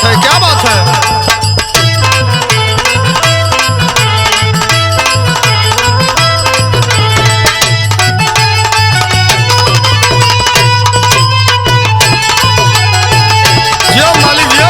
बात है, क्या बात है। जियो मालिक जियो।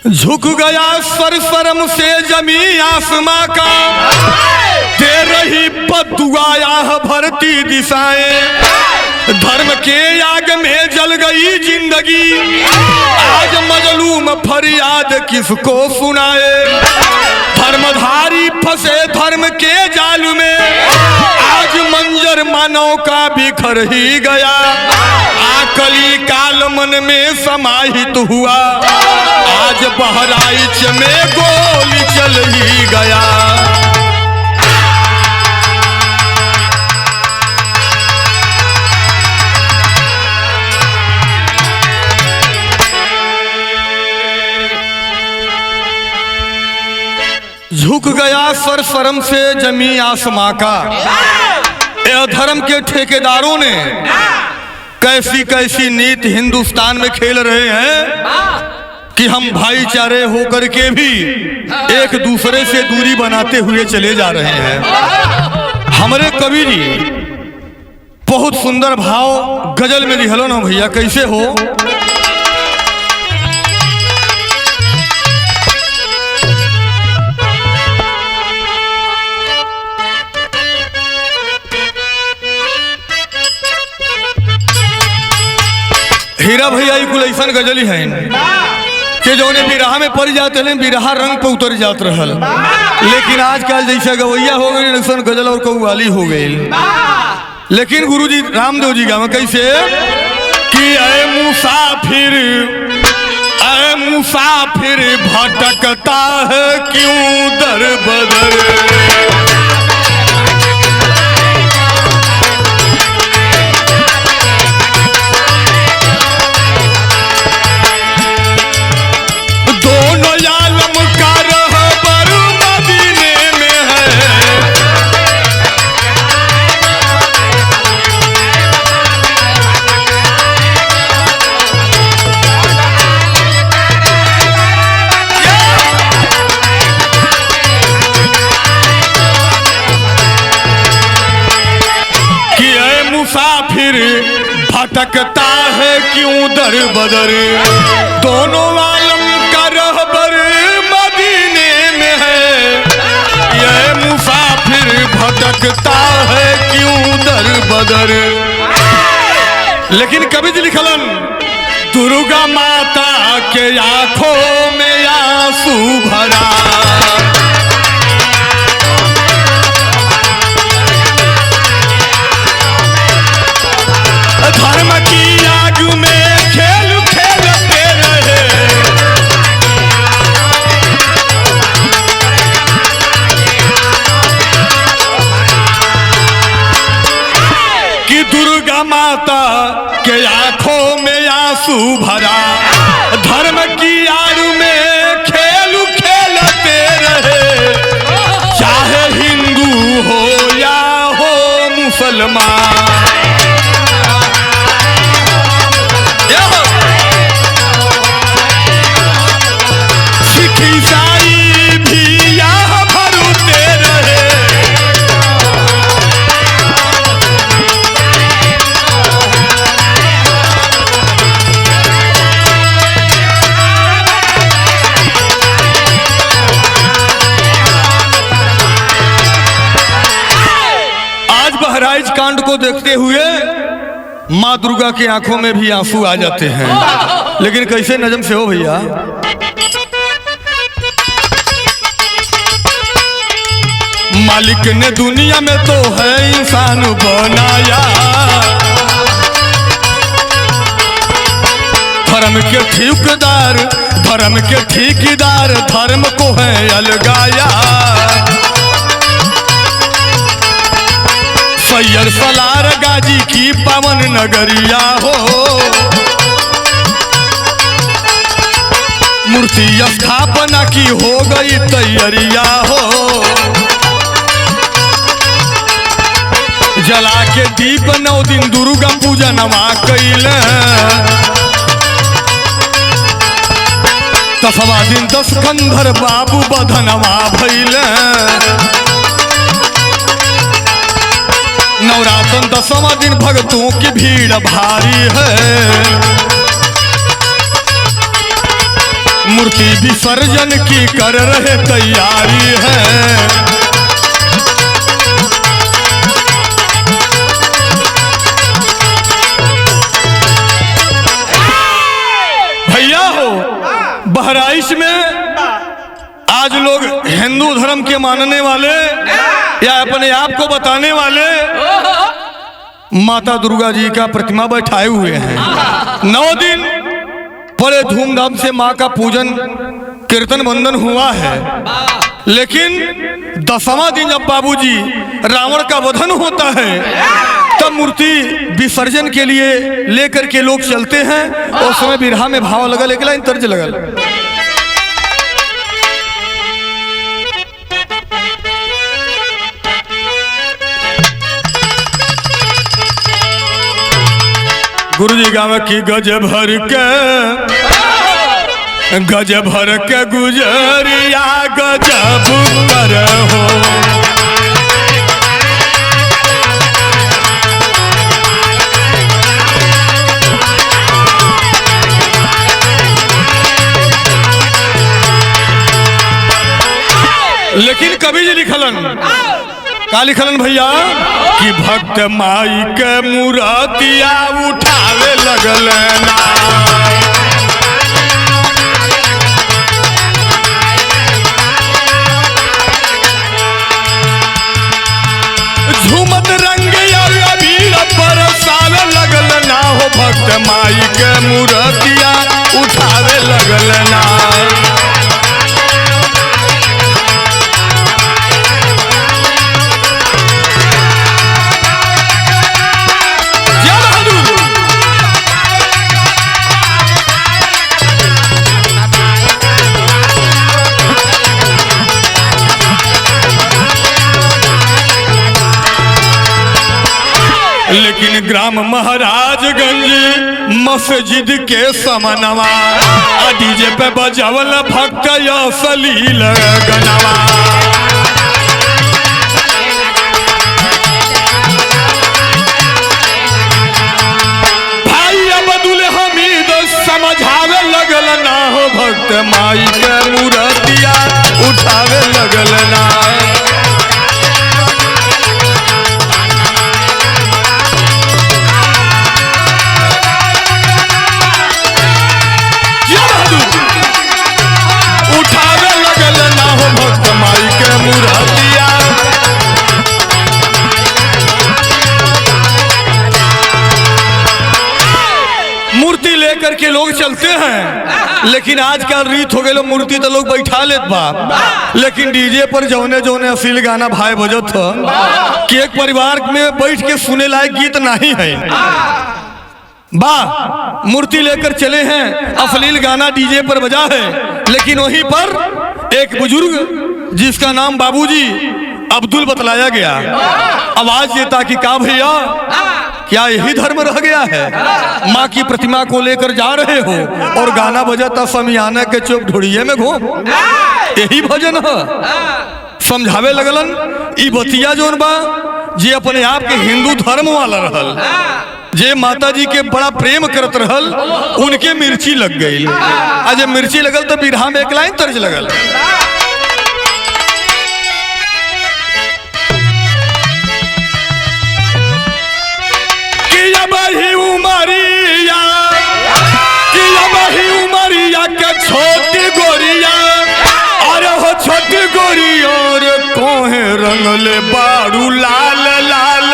झुक गया सर शर्म से जमी आसमां का, दे रही बद्दुआ भरती दिशाएं। धर्म के आग में जल गई जिंदगी, आज मजलूम फरियाद किसको सुनाए। धर्मधारी फंसे धर्म के जाल में, आज मंजर मानव का बिखर ही गया। आकली काल मन में समाहित हुआ, आज बहराइच में गोली चल ही गया। झुक गया सर शर्म से जमी आसमां का। यह धर्म के ठेकेदारों ने कैसी कैसी नीति हिंदुस्तान में खेल रहे हैं कि हम भाईचारे होकर के भी एक दूसरे से दूरी बनाते हुए चले जा रहे हैं। हमारे कवि जी बहुत सुंदर भाव गजल में लिखलो ना भैया, कैसे हो। हीरा भैया कुल ऐसा गजली है कि जौने बिरहा में पड़ जाते हैं, बिरहा रंग पे उतर जात रहल। लेकिन आजकल जैसा गवैया हो गई ऐसा गजल और कव्वाली हो गई। लेकिन गुरुजी रामदेव जी गाँव कैसे कि ऐ मुसाफिर भटकता है क्यों दर बदर। भटकता है क्यों दर बदर, दोनों आलम का रहबर मदीने में है। यह मुसाफिर भटकता है क्यों दर बदर। लेकिन कवि जी लिखलन दुर्गा माता के आंखों में आंसू भरा। धर्म की आग में खेल खेलते रहे, कि दुर्गा माता के आंखों में आंसू भरा। धर्म की आग में खेल खेलते रहे, चाहे हिंदू हो या हो मुसलमान। बहराइच कांड को देखते हुए माँ दुर्गा की आंखों में भी आंसू आ जाते हैं। लेकिन कैसे नजम से हो भैया? मालिक ने दुनिया में तो है इंसान बनाया, धर्म के ठेकेदार धर्म को है अलगाया। सैयद सलार गाजी की पावन नगरिया हो, मूर्ति स्थापना की हो गई तैयारिया हो। जला के दीप 9 दिन दुर्गा पूजा नवा कैले, 10वां दिन 10 कंधर बाबू बधनवा भैले। नवरात्र 10वां दिन भक्तों की भीड़ भारी है, मूर्ति विसर्जन की कर रहे तैयारी है। भैया हो, बहराइच में आज लोग हिंदू धर्म के मानने वाले या अपने आप को बताने वाले माता दुर्गा जी का प्रतिमा बैठाए हुए हैं। 9 दिन बड़े धूमधाम से माँ का पूजन कीर्तन वंदन हुआ है। लेकिन 10वां दिन जब बाबूजी रावण का वधन होता है तब मूर्ति विसर्जन के लिए लेकर के लोग चलते हैं। और समय बिरहा में भाव लगा, एक लाइन तर्ज लगल। गुरुजी गाँव की गज भर के गुजरिया गजब कर हो। लेकिन कवि जी लिखलन, का लिखलन भैया कि भक्त माई के मूर्तिया उठावे लगल ना। झूमत रंग अबीर बरसावे लगल ना हो, भक्त माई के मूर्तिया उठावे लगल ना। लेकिन ग्राम महाराजगंज मस्जिद के समनवा डीजे पे बजावल भक्त असलील गनवा। भाई अब्दुल हमीद समझावे लगल ना हो, भक्त माई के मूर्तिया उठावे लगल ना। मूर्ति लेकर के लोग चलते हैं। लेकिन आजकल रीत हो गए, मूर्ति तो लोग बैठा लेत बा, लेकिन डीजे पर जौने जौने अश्लील गाना भाई बजत कि एक परिवार में बैठ के सुने लायक गीत नहीं है। मूर्ति लेकर चले हैं, अश्लील गाना डीजे पर बजा है। लेकिन वहीं पर एक बुजुर्ग जिसका नाम बाबूजी अब्दुल बतलाया गया, आवाज देता कि का भैया क्या यही धर्म रह गया है? माँ की प्रतिमा को लेकर जा रहे हो और गाना बजाता समियाना के चुप ढूढ़िए में घूम, यही भजन है। समझावे लगलन ई बतिया जोन बा जे अपने आप के हिंदू धर्म वाला रहल, जे माता जी के बड़ा प्रेम करत रहल, उनके मिर्ची लग गई। आज मिर्ची लगल तो बिरहा में एक लाइन तर्ज लगल। छोटी गोरिया, अरे हो छोटी गोरिया रे कोहे रंगले बारू लाल लाल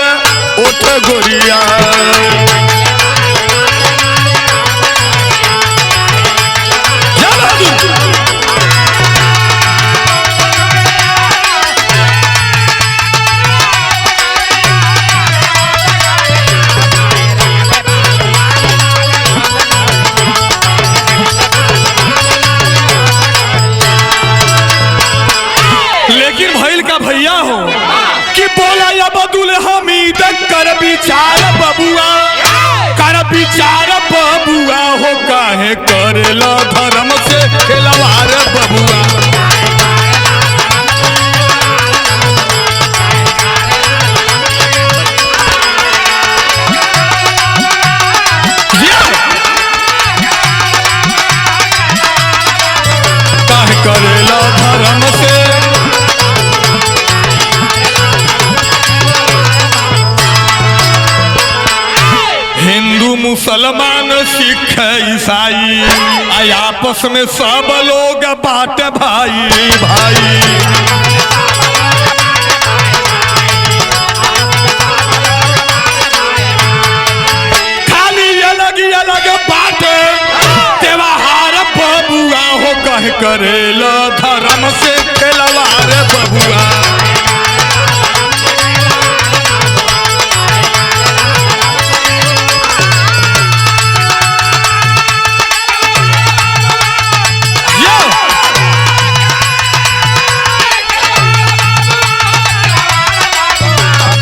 ओठ गोरिया। लेकिन भैल का भैया हो कि बोला या बदुल हमीद कर विचार बबुआ, कर विचार बबुआ हो काहे करेला धर्म से खिलवाड़ बबुआ। काहे करेला धर्म से हिंदू मुसलमान सिख ईसाई आपस में सब लोग बात भाई भाई। खाली अलग अलग बात त्योहार बबुआ हो कह करेला धर्म से खिलवाड़ बबुआ।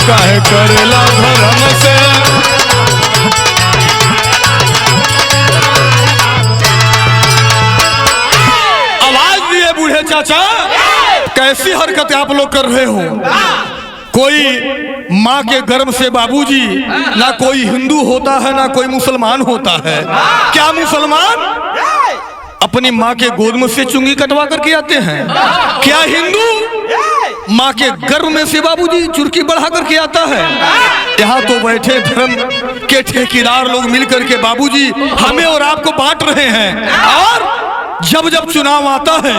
काहे करेला धर्म से आवाज दिए बूढ़े चाचा, कैसी हरकत आप लोग कर रहे हो? कोई माँ के गर्भ से बाबूजी, ना कोई हिंदू होता है ना कोई मुसलमान होता है। क्या मुसलमान अपनी माँ के गोद में से चुंगी कटवा करके आते हैं? क्या हिंदू माँ के गर्भ में से बाबूजी चुरकी बढ़ा करके आता है? यहाँ तो बैठे धर्म के ठेकेदार लोग मिलकर के बाबूजी हमें और आपको बांट रहे हैं। और जब जब चुनाव आता है,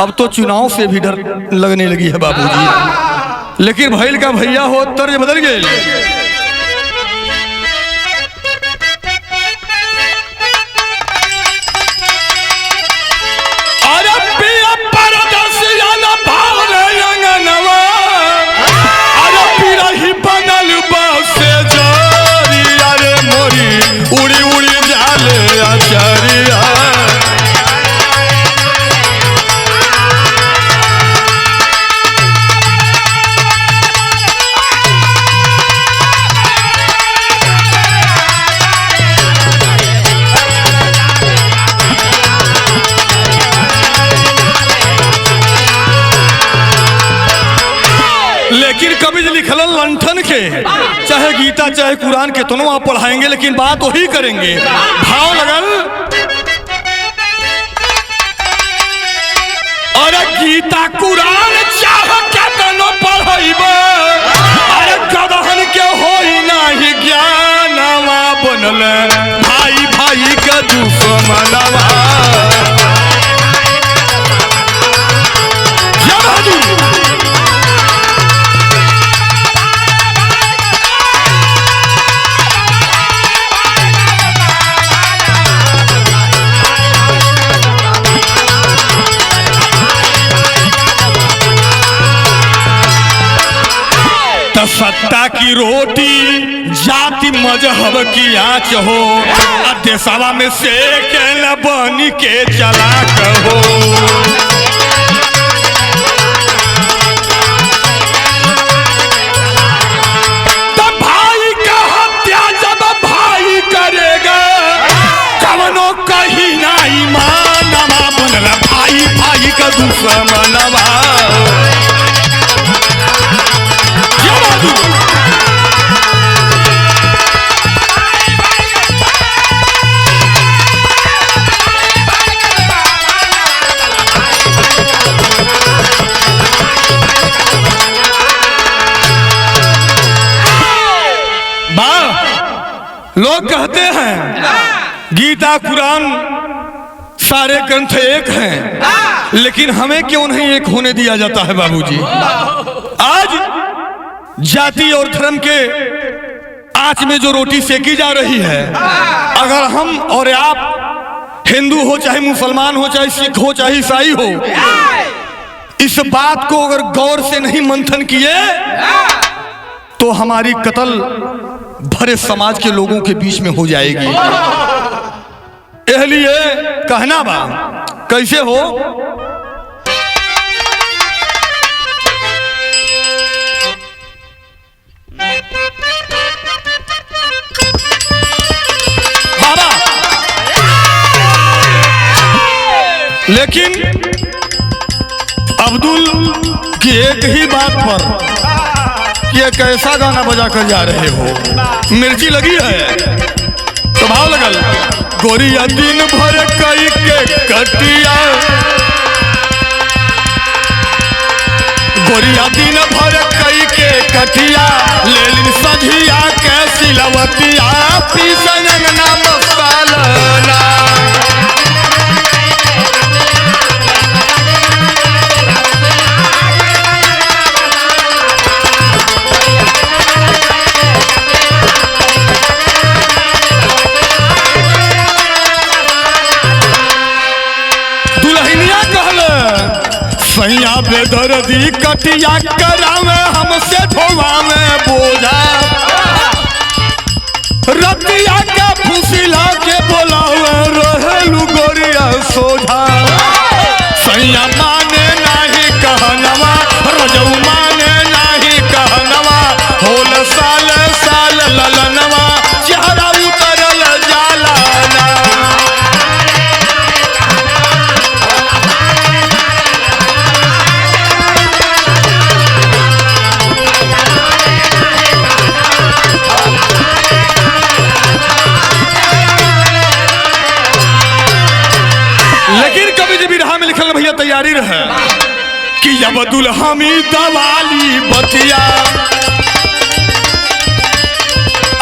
अब तो चुनाव से भी डर लगने लगी है बाबूजी। लेकिन भैल का भैया हो तर्ज बदल गए। उड़ी उड़ी जाले आचारिया, लेकिन कभी लिखल लंठन के चाहे गीता चाहे कुरान के दोनों आप पढ़ाएंगे, लेकिन बात वही करेंगे। भाव लगल अरे गीता कुरान चाहे क्या दोनों पढ़ाइबा, अरे गदहन के होई नाही ज्ञानवा बनल भाई भाई के दुश्मनवा। सत्ता की रोटी जाति मजहब की आँच हो, देशवा में से के बनी के चला कहो। तो भाई का हत्या जब भाई करेगा, कवनो कहीं ना ईमानवा बनला भाई भाई का दुश्मनवा। लोग कहते हैं गीता कुरान सारे ग्रंथ एक हैं, लेकिन हमें क्यों नहीं एक होने दिया जाता है बाबूजी? आज जाति और धर्म के आंच में जो रोटी सेकी जा रही है, अगर हम और आप हिंदू हो चाहे मुसलमान हो चाहे सिख हो चाहे ईसाई हो, इस बात को अगर गौर से नहीं मंथन किए तो हमारी कत्ल भरे समाज के लोगों के बीच में हो जाएगी। इसलिए कहना बा कैसे हो, बाबा, लेकिन अब्दुल की एक ही बात पर कि एक ऐसा गाना बजा कर जा रहे हो, मिर्ची लगी है तो भाव लगल, गोरिया दिन भर कई के कटिया, गोरिया दिन भर कई के कटिया, ले लिन सझिया के सिलवतिया, पीसन नाम सालना। सैया बेदर्दी कटिया करावे हमसे धोवावे बोझा, रतिया के फुसिला के बोलावे रहेलू गोरिया सोझा। सैया माने नहीं कहनवा, रजऊ माने नहीं कहनवा, होल साल साल ललनवा, चेहरा उतरल जालाना। लेकिन कभी जब विरहा में लिखल भैया तैयारी रहे कि जब दुल्हा में दवाली बतिया,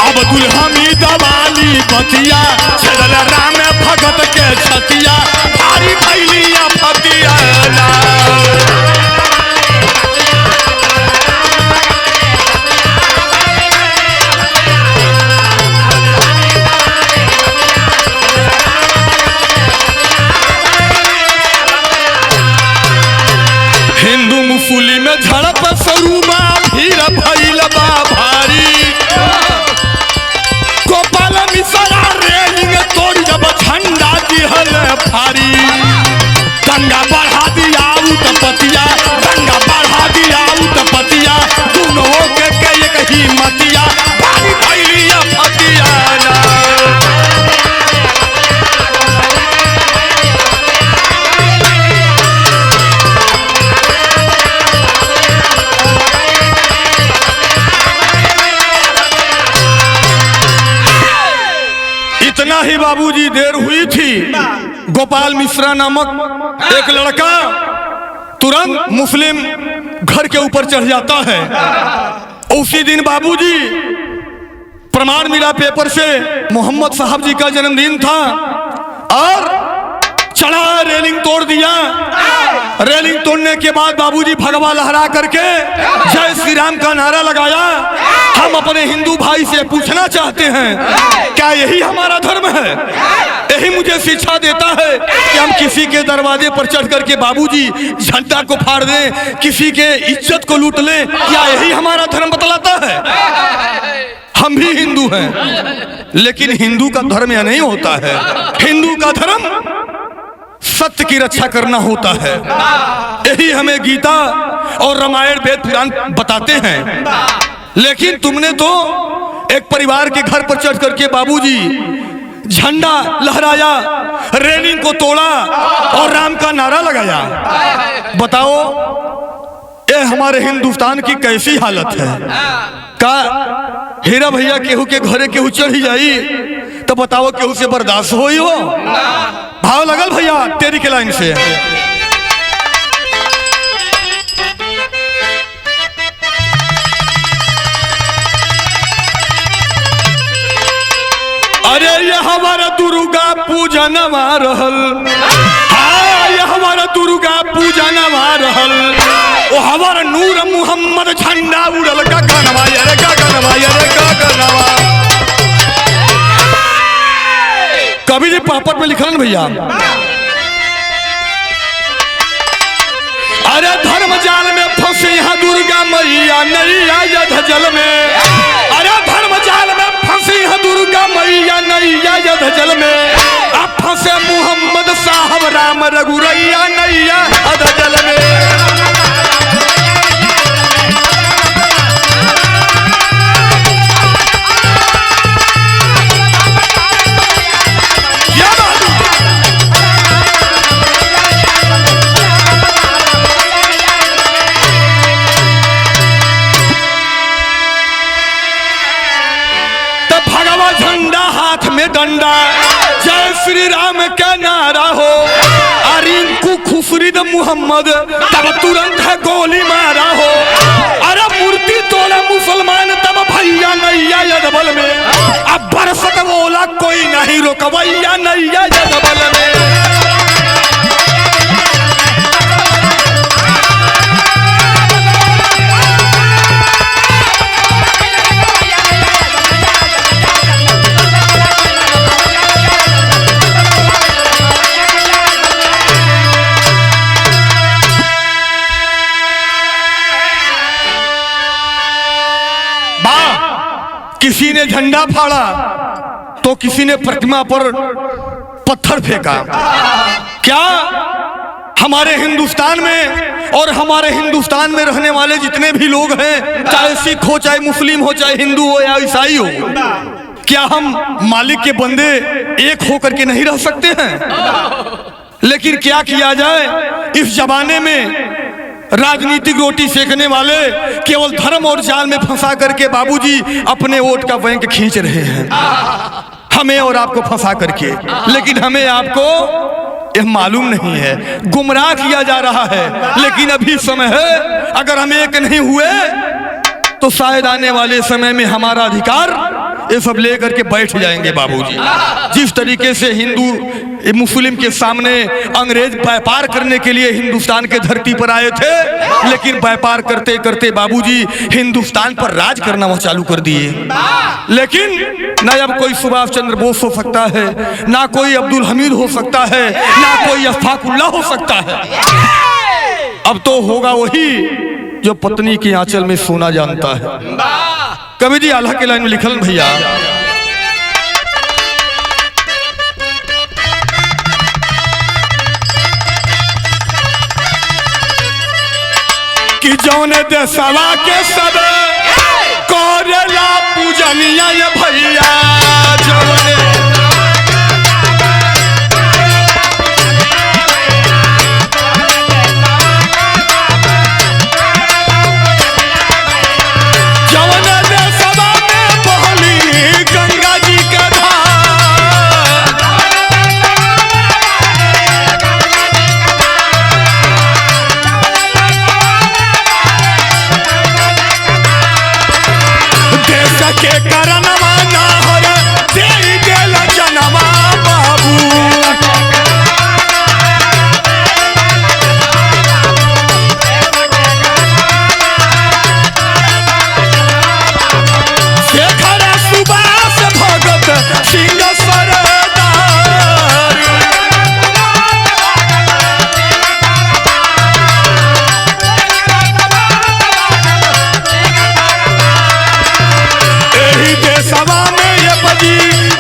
अब दुल्हा में दवाली बतिया, छदल राम भगत के छतिया, भारी भैलिया फतिया ना। हिंदू मुसलिम में झड़प सरूबा भीड़ भइल बा भारी, गोपाल मिश्रा रेलिंग तोड़ जब झंडा दिहल फारी, दंगा बढ़ा दिया उत्पतिया, दंगा बढ़ा दिया उत्पतिया, दोनों के एक ही मतिया, भारी भइलिया फतिया ना। इतना ही बाबूजी देर हुई थी, गोपाल मिश्रा नामक एक लड़का तुरंत मुस्लिम घर के ऊपर चढ़ जाता है। उसी दिन बाबूजी प्रमाण मिला पेपर से, मोहम्मद साहब जी का जन्मदिन था और चढ़ा, रेलिंग तोड़ दिया। रेलिंग तोड़ने के बाद बाबूजी भगवा लहरा करके जय श्री राम का नारा लगाया। हम अपने हिंदू भाई से पूछना चाहते हैं, क्या यही हमारा धर्म है? यही मुझे शिक्षा देता है कि हम किसी के दरवाजे पर चढ़ करके बाबूजी झंडा को फाड़ दें, किसी के इज्जत को लूट लें? क्या यही हमारा धर्म बतलाता है? हम भी हिंदू हैं, लेकिन हिंदू का धर्म यह नहीं होता है। हिंदू का धर्म सत्य की रक्षा करना होता है। यही हमें गीता और रामायण वेद पुराण बताते हैं। लेकिन तुमने तो एक परिवार के घर पर चढ़ करके बाबूजी झंडा लहराया, रेलिंग को तोड़ा और राम का नारा लगाया। बताओ ये हमारे हिंदुस्तान की कैसी हालत है? का हीरा भैया केहू के घरे केहू चढ़ी जाई तो बताओ केहू से बर्दाश्त होई हो? भाव लगल भैया तेरी के लाइन से। अरे ये हमारा दुर्गा पूजन रहल, हाँ ये हमारा दुर्गा पूजन रहल, वो हमारा नूर मोहम्मद झंडा उड़ल का गनवा, अरे का गनवा, अरे का गनवा। कवि जी पापड़ में लिखल भैया, अरे धर्म जाल में फंसे यहाँ दुर्गा मैया नैया यध जल में, अरे धर्म जाल में फंसी है दुर्गा मैया नैया यध जल में, अब फंसे मोहम्मद साहब राम रघुरैया नैया अध जल में। डंडा जय श्री राम का नारा हो, अरिंकू खुफरीद मोहम्मद तब तुरंत है गोली मारा हो, अरे मूर्ति तोड़ा मुसलमान तब भैया नैया यदबल में, अब बरसत बोला कोई नहीं रोकवैया नैया यदबल में। किसी ने झंडा फाड़ा तो किसी ने प्रतिमा पर पत्थर फेंका। क्या हमारे हिंदुस्तान में और हमारे हिंदुस्तान में रहने वाले जितने भी लोग हैं, चाहे सिख हो, चाहे मुस्लिम हो, चाहे हिंदू हो या ईसाई हो, क्या हम मालिक के बंदे एक होकर के नहीं रह सकते हैं? लेकिन क्या किया जाए, इस जमाने में राजनीतिक रोटी सेकने वाले केवल धर्म और जाल में फंसा करके बाबूजी अपने वोट का बैंक खींच रहे हैं, हमें और आपको फंसा करके। लेकिन हमें आपको यह मालूम नहीं है, गुमराह किया जा रहा है। लेकिन अभी समय है, अगर हम एक नहीं हुए तो शायद आने वाले समय में हमारा अधिकार ये सब लेकर के बैठ जाएंगे बाबूजी। जिस तरीके से हिंदू मुस्लिम के सामने अंग्रेज व्यापार करने के लिए हिंदुस्तान के धरती पर आए थे, लेकिन व्यापार करते करते बाबूजी हिंदुस्तान पर राज करना वो चालू कर दिए। लेकिन न अब कोई सुभाष चंद्र बोस हो सकता है, ना कोई अब्दुल हमीद हो सकता है, ना कोई अशफाकुल्लाह हो सकता है। अब तो होगा वही जो पत्नी की आंचल में सोना जानता है। कवि जी आल्हा के लाइन में लिखल भैया, कि जौन देशवा के सब करेला पूजनिया ये भैया, जौन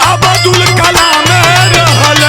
अब्दुल कलाम रहल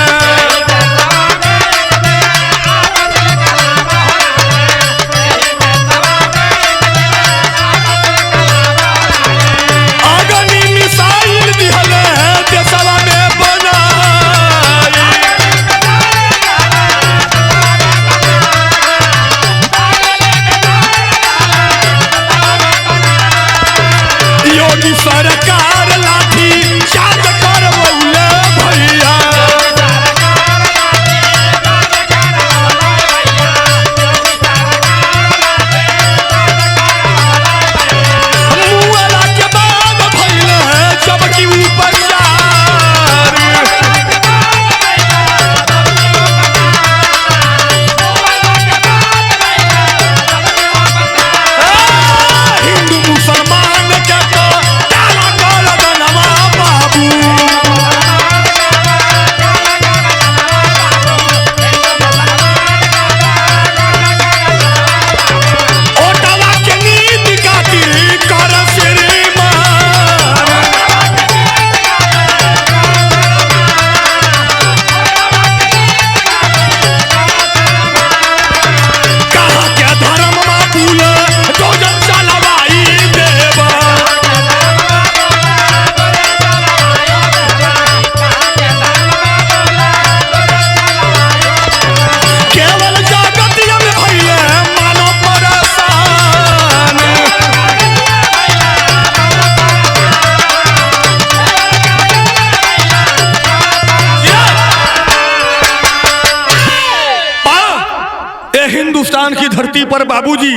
पर बाबूजी,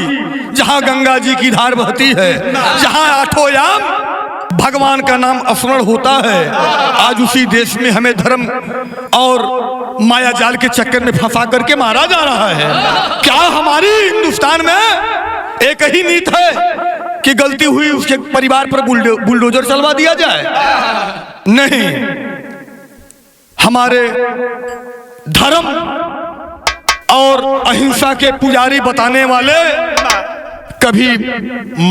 जहां गंगा जी की धार बहती है, जहां आठों याम भगवान का नाम स्मरण होता है, आज उसी देश में हमें धर्म और माया जाल के चक्कर में फंसा करके मारा जा रहा है। क्या हमारी हिंदुस्तान में एक ही नीत है कि गलती हुई उसके परिवार पर बुलडोजर चलवा दिया जाए? नहीं, हमारे धर्म और अहिंसा के पुजारी बताने वाले कभी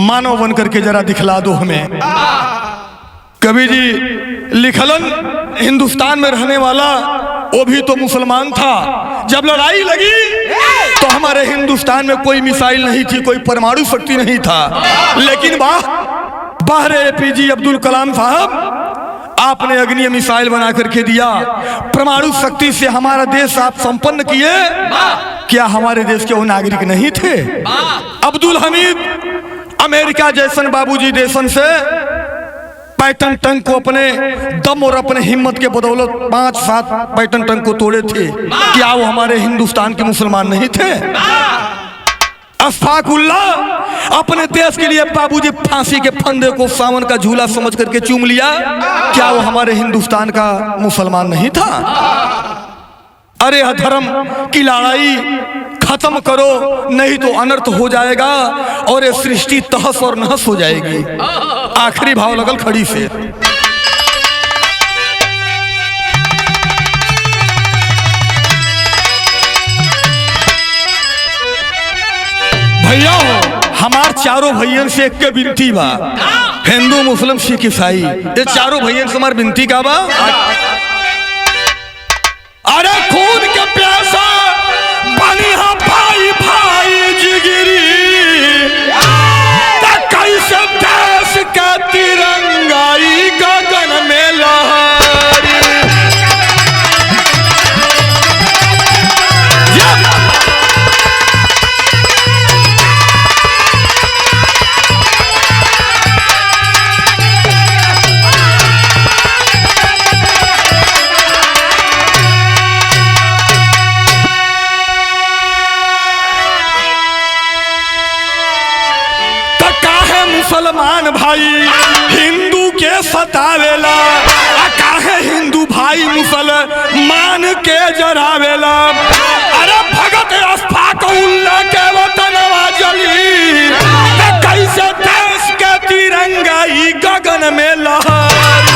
मानव बन करके जरा दिखला दो हमें। कभी जी लिखलन हिंदुस्तान में रहने वाला वो भी तो मुसलमान था, जब लड़ाई लगी तो हमारे हिंदुस्तान में कोई मिसाइल नहीं थी, कोई परमाणु शक्ति नहीं था, लेकिन बाहर APJ अब्दुल कलाम साहब आपने अग्नि मिसाइल बना करके दिया, परमाणु शक्ति से हमारा देश आप संपन्न किए। क्या हमारे देश के वो नागरिक नहीं थे? अब्दुल हमीद अमेरिका जैसन बाबूजी देशन से पैटर्न टंक को अपने दम और अपने हिम्मत के बदौलत 5-7 पैटर्न टंक को तोड़े थे। क्या वो हमारे हिंदुस्तान के मुसलमान नहीं थे? अस्तगफुरुल्लाह, अपने देश के लिए बाबूजी फांसी के फंदे को सावन का झूला समझ करके चूम लिया। क्या वो हमारे हिंदुस्तान का मुसलमान नहीं था? अरे अधर्म की लड़ाई खत्म करो, नहीं तो अनर्थ हो जाएगा और ये सृष्टि तहस और नहस हो जाएगी। आखिरी भाव लगल खड़ी से। भैया हमार चारों भैयन से एक के विनती बा, हिंदू मुस्लिम सिख ईसाई, ये चारों भैयन से हमार विनती का बा, अरे खून के प्यासा बनी हा भाई भाई जिगरी, कैसे देश का तिरंगाई गगन में लहरी। मुसलमान भाई हिंदू के सतावेला, काहे हिंदू भाई मुसलमान के जरावेला। अरे भगत अस्तगफुरुल्लाह के वतनवा जली, कैसे देश के तिरंगा ही गगन में लहरी।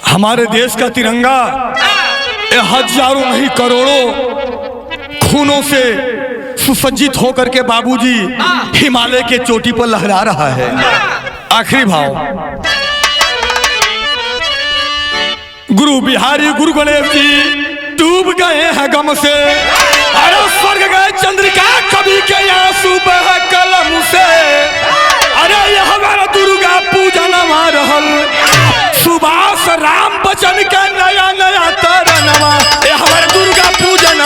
हमारे देश का तिरंगा हजारों नहीं करोड़ों खूनों से सुसज्जित होकर के बाबूजी हिमालय के चोटी पर लहरा रहा है। आखिरी भाव, गुरु बिहारी गुरु गणेश जी डूब गए हैं गम से, अरे स्वर्ग गए चंद्रिका कवि के आंसू बह कलम से। अरे यह हमारा दुर्गा पूजन रहल, सुभाष राम बचन के नया नया तरनवा, ये हमारे दुर्गा पूजन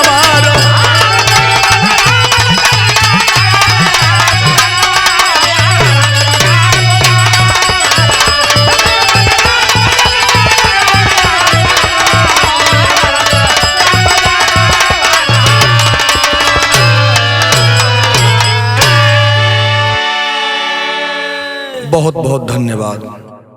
बहुत बहुत धन्यवाद।